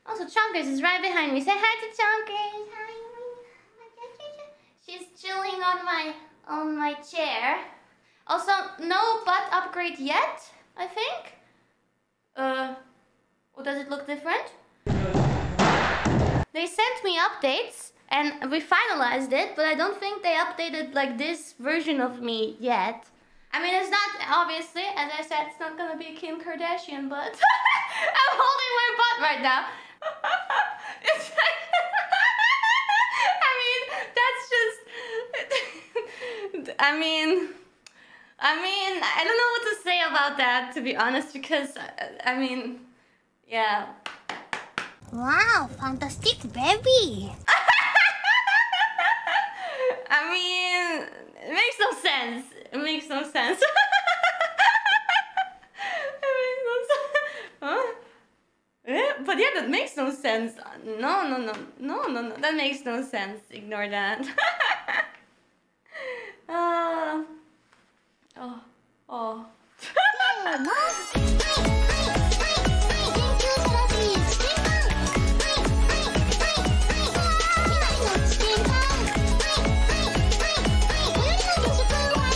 Also, Chonkers is right behind me. Say hi to Chonkers. Hi. She's chilling on my chair. Also, no butt upgrade yet, I think. Or does it look different? They sent me updates and we finalized it, but I don't think they updated like this version of me yet. I mean, it's not, obviously, as I said, it's not gonna be Kim Kardashian butt. I'm holding my butt right now. It's like, I mean, that's just, I mean, I don't know what to say about that, to be honest, because, I mean, yeah. Wow, fantastic baby! I mean, it makes no sense. It makes no sense. It makes no sense. Huh? But yeah, that makes no sense. No. That makes no sense. Ignore that. Oh.